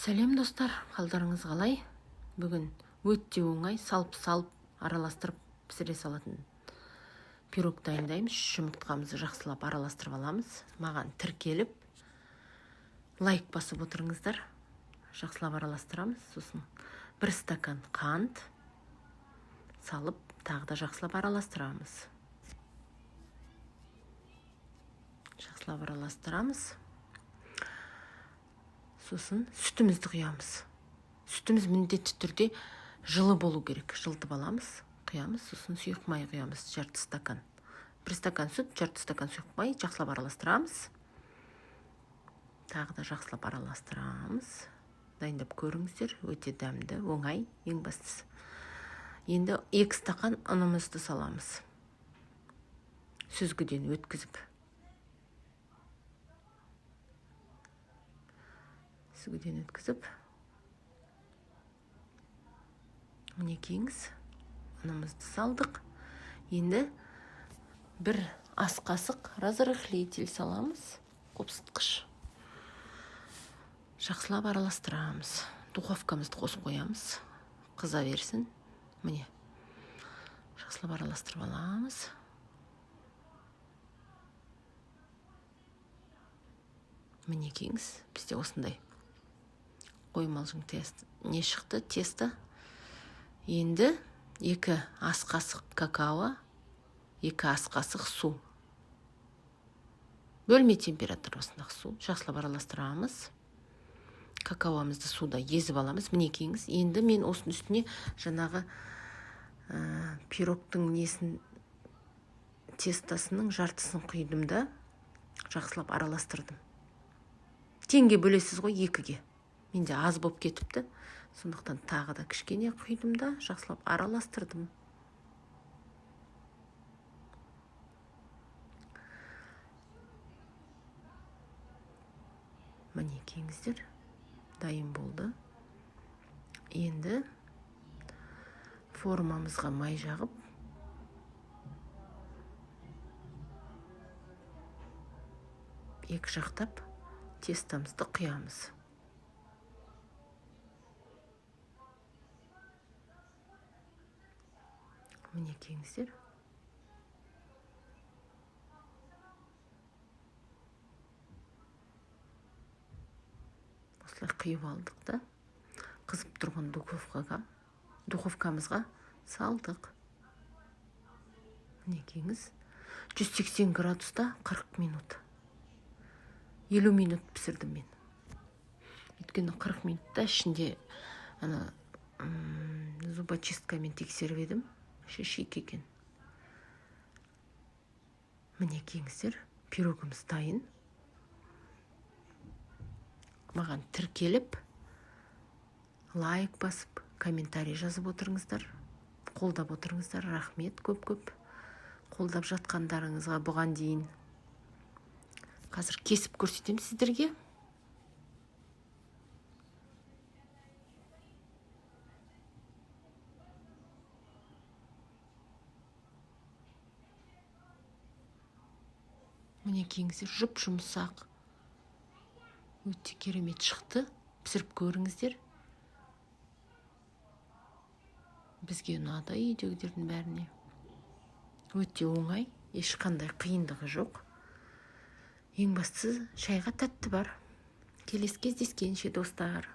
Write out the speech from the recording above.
Сәлем достар, қалдарыңыз қалай? Бүгін өтте оңай салып араластырып пісіре салатын пирог дайындаймыз. Жұмыртқамызды жақсылап араластырып аламыз. Маған тіркеліп лайк басып отырыңыздар. Жақсылап араластырамыз. Сосын 1 стакан қант салып, тағы да жақсылап араластырамыз. Жақсылап араластырамыз. Сосын сүтімізді құямыз. Сүтіміз міндетті түрде жылы болу керек. Жылытып аламыз, құямыз. Сосын сұйық май құямыз, 1/2 стакан. 1 стакан сүт, 1/2 стакан сұйық май, жақсылап араластырамыз. Тағы да жақсылап араластырамыз. Дайындап көріңіздер, өте дәмді, оңай, ең бастысы. Енді 2 стакан ұнымызды саламыз. Сүзгіден өткізіп. Сүзгіден өткізіп. Мінекейіңіз, ұнымызды салдық. Енді 1 ас қасық разрыхлитель саламыз. Қопсытқыш. Жақсылап араластырамыз. Духовкамызды қосып қоямыз. Қыза берсін. Міне. Жақсылап араластырып аламыз. Мінекейіңіз, бізде осындай қоймалжың тест не шықты, тесті. Енді 2 ас қасық какао, 2 ас қасық су. Бөлме температурасындағы су. Жақсылап араластырамыз. Какаоымызды суда езіп аламыз. Мінекейіңіз. Енді мен осының үстіне жаңағы пирогтың несін тестасының жартысын құйдым да жақсылап араластырдым. Теңге бөлесіз ғой 2-ге. Менде аз болып кетіпті. Сондықтан тағы да кішкене құйдым да жақсылап араластырдым. Мінекейіңіздер, дайын болды. Енді формамызға май жағып, екі жақтап тестамызды құямыз. Мінекейіңіздер. Осылай құйып алдық да, қызып тұрған духовкамызға салдық. Мінекейіңіз. 180 градуста 40 минут. 50 минут пісірдім мен. Өйткені 40 минутта ішінде зубочисткамен тексеріп едім. Шишек екен. Мінекейіңіздер, пирогымыз дайын. Маған тіркеліп, лайк басып, комментарий жазып отырыңыздар. Қолдап отырыңыздар. Рахмет көп-көп. Қолдап жатқандарыңызға бұған дейін. Қазір кесіп көрсетем сіздерге. Мінекейіңіздер, жұп-жұмсақ. Өте керемет шықты. Пісіріп көріңіздер. Бізге ұнады үйдегілердің бәріне. Өте оңай, ешқандай қиындығы жоқ. Ең бастысы, шайға тәтті бар. Келесі кездескенше достар.